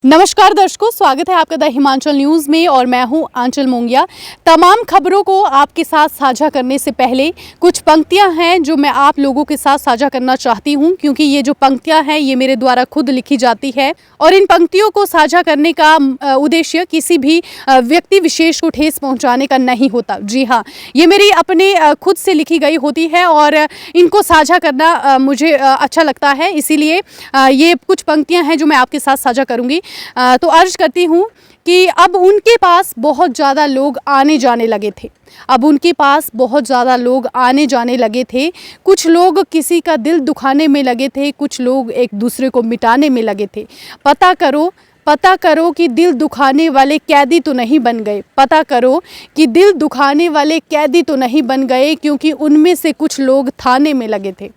नमस्कार दर्शकों, स्वागत है आपका द हिमाचल न्यूज़ में और मैं हूं आंचल मोंगिया। तमाम खबरों को आपके साथ साझा करने से पहले कुछ पंक्तियां हैं जो मैं आप लोगों के साथ साझा करना चाहती हूं, क्योंकि ये जो पंक्तियां हैं ये मेरे द्वारा खुद लिखी जाती है और इन पंक्तियों को साझा करने का उद्देश्य किसी भी व्यक्ति विशेष को ठेस पहुँचाने का नहीं होता। जी हाँ, ये मेरी अपने खुद से लिखी गई होती है और इनको साझा करना मुझे अच्छा लगता है, इसीलिए ये कुछ पंक्तियाँ हैं जो मैं आपके साथ साझा करूँगी। तो अर्ज करती हूँ कि अब उनके पास बहुत ज़्यादा लोग आने जाने लगे थे। अब उनके पास बहुत ज़्यादा लोग आने जाने लगे थे। कुछ लोग किसी का दिल दुखाने में लगे थे, कुछ लोग एक दूसरे को मिटाने में लगे थे। पता करो कि दिल दुखाने वाले कैदी तो नहीं बन गए। पता करो कि दिल दुखाने वाले कैदी तो नहीं बन गए, क्योंकि उनमें से कुछ लोग थाने में लगे थे।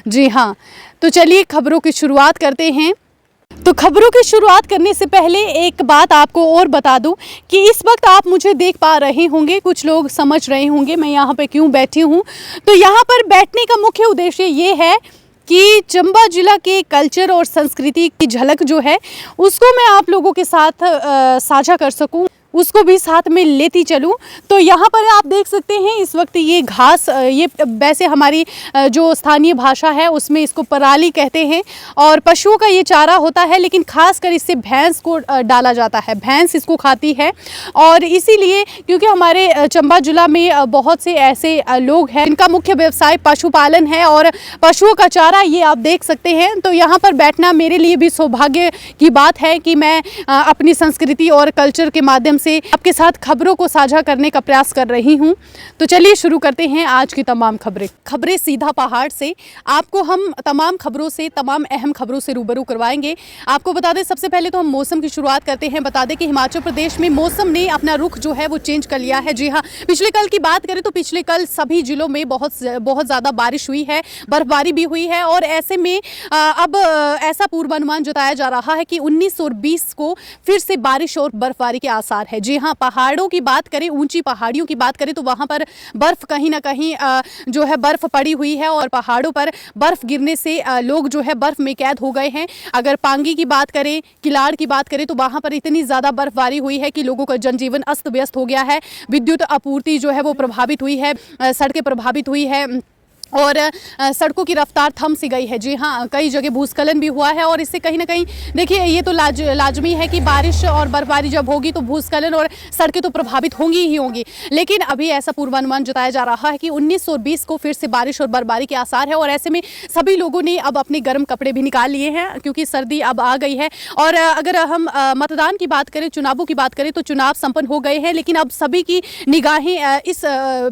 जी हाँ, तो चलिए खबरों की शुरुआत करते हैं। तो खबरों की शुरुआत करने से पहले एक बात आपको और बता दूं कि इस वक्त आप मुझे देख पा रहे होंगे, कुछ लोग समझ रहे होंगे मैं यहाँ पे क्यों बैठी हूँ। तो यहाँ पर बैठने का मुख्य उद्देश्य ये है कि चंबा जिला के कल्चर और संस्कृति की झलक जो है उसको मैं आप लोगों के साथ साझा कर सकूं, उसको भी साथ में लेती चलूं। तो यहाँ पर आप देख सकते हैं इस वक्त ये घास, ये वैसे हमारी जो स्थानीय भाषा है उसमें इसको पराली कहते हैं और पशुओं का ये चारा होता है, लेकिन खासकर इससे भैंस को डाला जाता है, भैंस इसको खाती है। और इसीलिए क्योंकि हमारे चंबा जिला में बहुत से ऐसे लोग हैं जिनका मुख्य व्यवसाय पशुपालन है और पशुओं का चारा ये आप देख सकते हैं। तो यहाँ पर बैठना मेरे लिए भी सौभाग्य की बात है कि मैं अपनी संस्कृति और कल्चर के माध्यम से आपके साथ खबरों को साझा करने का प्रयास कर रही हूं। तो चलिए शुरू करते हैं आज की तमाम खबरें सीधा पहाड़ से। आपको हम तमाम खबरों से, तमाम अहम खबरों से रूबरू करवाएंगे। आपको बता दें, सबसे पहले तो हम मौसम की शुरुआत करते हैं। बता दें कि हिमाचल प्रदेश में मौसम ने अपना रुख जो है वो चेंज कर लिया है। जी हाँ, पिछले कल की बात करें तो पिछले कल सभी जिलों में बहुत ज़्यादा बारिश हुई है, बर्फबारी भी हुई है और ऐसे में अब ऐसा पूर्वानुमान जताया जा रहा है कि 19 और 20 को फिर से बारिश और बर्फबारी के आसार है। जी हाँ, पहाड़ों की बात करें, ऊंची पहाड़ियों की बात करें तो वहां पर बर्फ कहीं ना कहीं जो है बर्फ पड़ी हुई है और पहाड़ों पर बर्फ गिरने से लोग जो है बर्फ में कैद हो गए हैं। अगर पांगी की बात करें, किलाड़ की बात करें तो वहां पर इतनी ज़्यादा बर्फबारी हुई है कि लोगों का जनजीवन अस्त व्यस्त हो गया है। विद्युत आपूर्ति जो है वो प्रभावित हुई है, सड़कें प्रभावित हुई है और सड़कों की रफ्तार थम सी गई है। जी हाँ, कई जगह भूस्खलन भी हुआ है और इससे कहीं ना कहीं देखिए ये तो लाजमी है कि बारिश और बर्फबारी जब होगी तो भूस्खलन और सड़कें तो प्रभावित होंगी ही होंगी। लेकिन अभी ऐसा पूर्वानुमान जताया जा रहा है कि 19 और 20 को फिर से बारिश और बर्फबारी के आसार है और ऐसे में सभी लोगों ने अब अपने गर्म कपड़े भी निकाल लिए हैं, क्योंकि सर्दी अब आ गई है। और अगर हम मतदान की बात करें, चुनावों की बात करें तो चुनाव संपन्न हो गए हैं, लेकिन अब सभी की निगाहें इस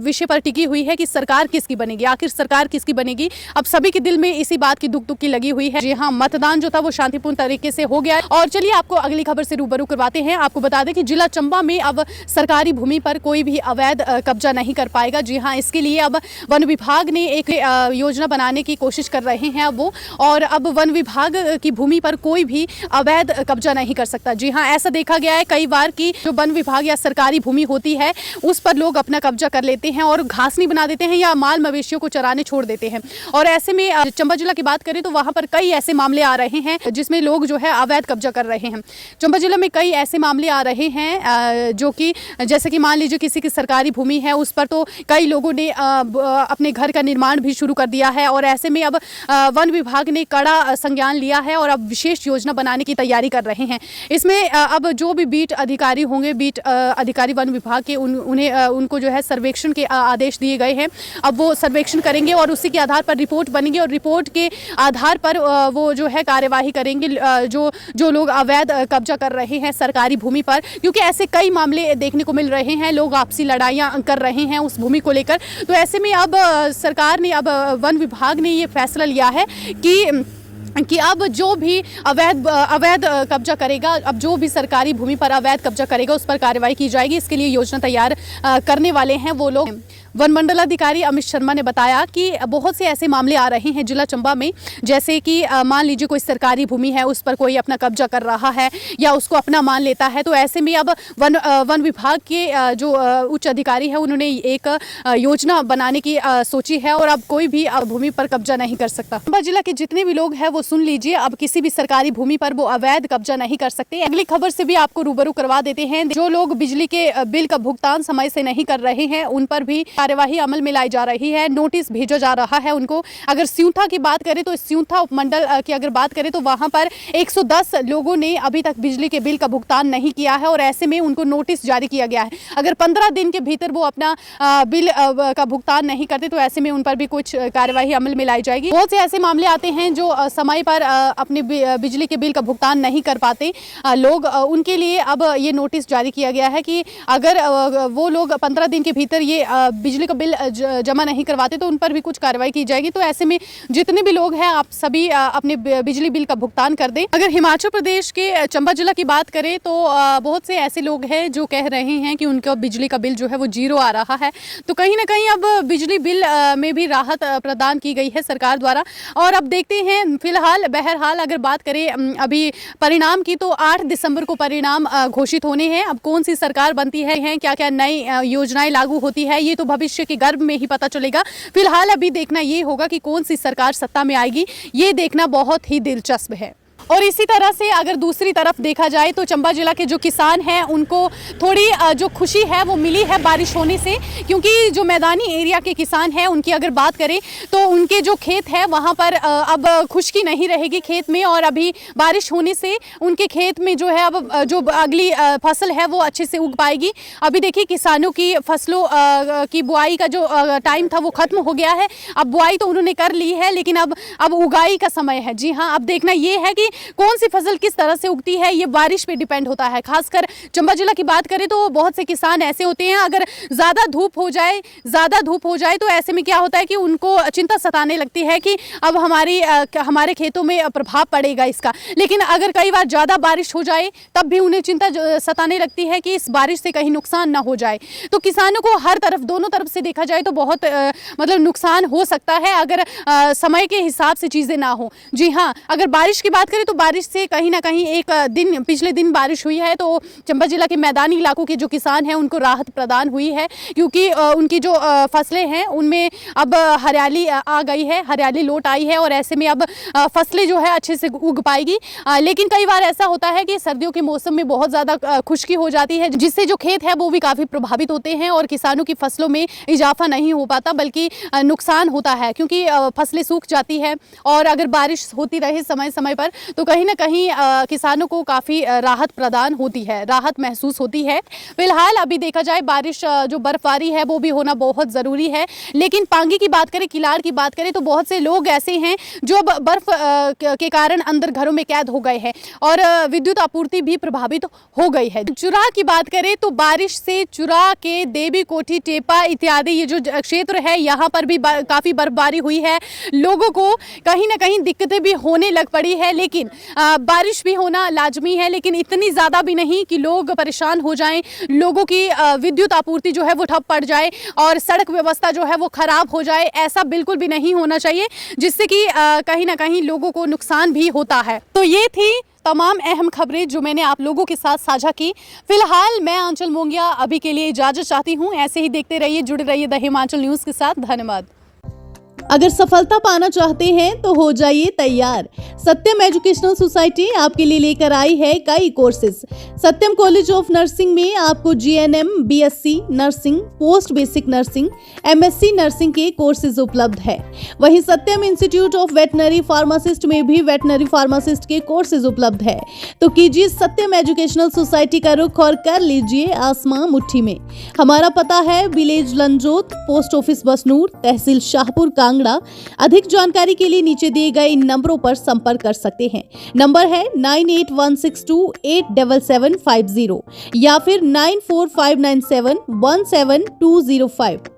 विषय पर टिकी हुई है कि सरकार किसकी बनेगी, आखिर सरकार किसकी बनेगी। अब सभी के दिल में इसी बात की दुख की लगी हुई है। जी हाँ, मतदान जो था वो शांतिपूर्ण तरीके से हो गया है। और चलिए आपको अगली खबर से रूबरू करवाते हैं। आपको बता दें कि जिला चंबा में अब सरकारी भूमि पर कोई भी अवैध कब्जा नहीं कर पाएगा। जी हाँ, इसके लिए अब वन विभाग ने एक योजना बनाने की कोशिश कर रहे हैं अब वो, और अब वन विभाग की भूमि पर कोई भी अवैध कब्जा नहीं कर सकता। जी हाँ, ऐसा देखा गया है कई बार कि जो वन विभाग या सरकारी भूमि होती है उस पर लोग अपना कब्जा कर लेते हैं और घासनी बना देते हैं या माल मवेशियों को चराने छोड़ देते हैं। और ऐसे में चंबा जिला की बात करें तो वहां पर कई ऐसे मामले आ रहे हैं जिसमें लोग जो है अवैध कब्जा कर रहे हैं। चंबा जिला में कई ऐसे मामले आ रहे हैं जो कि जैसे कि मान लीजिए किसी की सरकारी भूमि है, उस पर तो कई लोगों ने अपने घर का निर्माण भी शुरू कर दिया है और ऐसे में अब वन विभाग ने कड़ा संज्ञान लिया है और अब विशेष योजना बनाने की तैयारी कर रहे हैं। इसमें अब जो भी बीट अधिकारी होंगे, बीट अधिकारी वन विभाग के, उनको जो है सर्वेक्षण के आदेश दिए गए हैं। अब वो सर्वेक्षण करेंगे और उसी के आधार पर रिपोर्ट बनेगी और रिपोर्ट के आधार पर वो जो है कार्यवाही करेंगे जो लोग अवैध कब्जा कर रहे हैं सरकारी भूमि पर, क्योंकि ऐसे कई मामले देखने को मिल रहे हैं। लोग आपसी लड़ाइयाँ कर रहे हैं उस भूमि को लेकर। तो ऐसे में अब सरकार ने, अब वन विभाग ने ये फैसला लिया है कि अब जो भी अवैध कब्जा करेगा, अब जो भी सरकारी भूमि पर अवैध कब्जा करेगा उस पर कार्रवाई की जाएगी। इसके लिए योजना तैयार करने वाले हैं वो लोग। वन मंडलाधिकारी अमित शर्मा ने बताया कि बहुत से ऐसे मामले आ रहे हैं जिला चंबा में, जैसे कि मान लीजिए कोई सरकारी भूमि है, उस पर कोई अपना कब्जा कर रहा है या उसको अपना मान लेता है। तो ऐसे में अब वन विभाग के जो उच्च अधिकारी है उन्होंने एक योजना बनाने की सोची है और अब कोई भी भूमि पर कब्जा नहीं कर सकता। चंबा जिला के जितने भी लोग हैं वो सुन लीजिए, अब किसी भी सरकारी भूमि पर वो अवैध कब्जा नहीं कर सकते। अगली खबर से भी आपको रूबरू करवा देते हैं। जो लोग बिजली के बिल का भुगतान समय से नहीं कर रहे हैं उन पर भी कार्यवाही अमल में लाई जा रही है, नोटिस भेजा जा रहा है उनको। अगर स्यूथा की बात करें तो स्यूथा उपमंडल की अगर बात करें तो वहां पर 110 लोगों ने अभी तक बिजली के बिल का भुगतान नहीं किया है और ऐसे में उनको नोटिस जारी किया गया है। अगर 15 दिन के भीतर वो अपना बिल का भुगतान नहीं करते तो ऐसे में उन पर भी कुछ कार्यवाही अमल में लाई जाएगी। बहुत से ऐसे मामले आते हैं जो समय पर अपने बिजली के बिल का भुगतान नहीं कर पाते लोग, उनके लिए अब ये नोटिस जारी किया गया है कि अगर वो लोग 15 दिन के भीतर ये बिजली का बिल जमा नहीं करवाते तो उन पर भी कुछ कार्रवाई की जाएगी। तो ऐसे में जितने भी लोग हैं आप सभी अपने बिजली बिल का भुगतान कर दें। अगर हिमाचल प्रदेश के चंबा जिला की बात करें तो बहुत से ऐसे लोग हैं जो कह रहे हैं कि उनका बिजली का बिल जो है वो 0 आ रहा है। तो कहीं ना कहीं अब बिजली बिल में भी राहत प्रदान की गई है सरकार द्वारा। और अब देखते हैं, फिलहाल बहरहाल अगर बात करें अभी परिणाम की तो 8 दिसंबर को परिणाम घोषित होने हैं। अब कौन सी सरकार बनती है, क्या क्या नई योजनाएं लागू होती है, ये तो भविष्य के गर्भ में ही पता चलेगा। फिलहाल अभी देखना ये होगा कि कौन सी सरकार सत्ता में आएगी, ये देखना बहुत ही दिलचस्प है। और इसी तरह से अगर दूसरी तरफ देखा जाए तो चंबा जिला के जो किसान हैं उनको थोड़ी जो खुशी है वो मिली है बारिश होने से, क्योंकि जो मैदानी एरिया के किसान हैं उनकी अगर बात करें तो उनके जो खेत है वहां पर अब खुश्की नहीं रहेगी खेत में, और अभी बारिश होने से उनके खेत में जो है अब जो अगली फसल है वो अच्छे से उग पाएगी। अभी देखिए किसानों की फसलों की बुआई का जो टाइम था वो खत्म हो गया है। अब बुआई तो उन्होंने कर ली है लेकिन अब उगाई का समय है। जी हाँ, अब देखना ये है कि कौन सी फसल किस तरह से उगती है, ये बारिश पे डिपेंड होता है। खासकर चंबा जिला की बात करें तो बहुत से किसान ऐसे होते हैं, अगर ज़्यादा धूप हो जाए तो ऐसे में क्या होता है कि उनको चिंता सताने लगती है कि अब हमारे खेतों में प्रभाव पड़ेगा इसका। लेकिन अगर कई बार ज़्यादा बारिश हो जाए तब भी उन्हें चिंता सताने लगती है कि इस बारिश से कहीं नुकसान ना हो जाए। तो किसानों को हर तरफ, दोनों तरफ से देखा जाए तो बहुत मतलब नुकसान हो सकता है अगर समय के हिसाब से चीज़ें ना हो। जी हाँ, अगर बारिश की बात करें तो बारिश से कहीं ना कहीं पिछले दिन बारिश हुई है तो चंबा जिला के मैदानी इलाकों के जो किसान हैं उनको राहत प्रदान हुई है, क्योंकि उनकी जो फसलें हैं उनमें अब हरियाली आ गई है, हरियाली लौट आई है और ऐसे में अब फसलें जो है अच्छे से उग पाएगी। लेकिन कई बार ऐसा होता है कि सर्दियों के मौसम में बहुत ज़्यादा खुश्की हो जाती है, जिससे जो खेत है वो भी काफ़ी प्रभावित होते हैं और किसानों की फसलों में इजाफा नहीं हो पाता बल्कि नुकसान होता है, क्योंकि फसलें सूख जाती है। और अगर बारिश होती रहे समय समय पर तो कहीं ना कहीं किसानों को काफ़ी राहत प्रदान होती है, राहत महसूस होती है। फिलहाल अभी देखा जाए बारिश जो बर्फबारी है वो भी होना बहुत ज़रूरी है। लेकिन पांगी की बात करें, किलाड़ की बात करें तो बहुत से लोग ऐसे हैं जो बर्फ के कारण अंदर घरों में कैद हो गए हैं और विद्युत आपूर्ति भी प्रभावित हो गई है। चुरा की बात करें तो बारिश से चुरा के देवी कोठी, टेपा इत्यादि ये जो क्षेत्र है यहाँ पर भी काफ़ी बर्फबारी हुई है। लोगों को कहीं ना कहीं दिक्कतें भी होने लग पड़ी है, लेकिन बारिश भी होना लाजमी है, लेकिन इतनी ज़्यादा भी नहीं कि लोग परेशान हो जाएं, लोगों की विद्युत आपूर्ति जो है वो ठप पड़ जाए और सड़क व्यवस्था जो है वो ख़राब हो जाए। ऐसा बिल्कुल भी नहीं होना चाहिए, जिससे कि कहीं ना कहीं लोगों को नुकसान भी होता है। तो ये थी तमाम अहम खबरें जो मैंने आप लोगों के साथ साझा की। फिलहाल मैं आंचल मोंगिया अभी के लिए इजाज़त चाहती हूँ। ऐसे ही देखते रहिए, जुड़े रहिए द हिमाचल न्यूज़ के साथ। धन्यवाद। अगर सफलता पाना चाहते हैं तो हो जाइए तैयार। सत्यम एजुकेशनल सोसाइटी आपके लिए लेकर आई है कई courses. Satyam college of nursing में आपको GNM, BSc nursing, post basic nursing, MSc nursing के कोर्सेज उपलब्ध है। वहीं सत्यम इंस्टीट्यूट ऑफ वेटनरी फार्मासिस्ट में भी वेटनरी फार्मासिस्ट के कोर्सेज उपलब्ध है। तो कीजिए सत्यम एजुकेशनल सोसाइटी का रुख और कर लीजिए आसमां मुट्ठी में। हमारा पता है village Lanjot, post office Basnur, तहसील शाहपुर, कांगड़ा। अधिक जानकारी के लिए नीचे दिए गए इन नंबरों पर संपर्क कर सकते हैं। नंबर है 9816287750 या फिर 94597172005।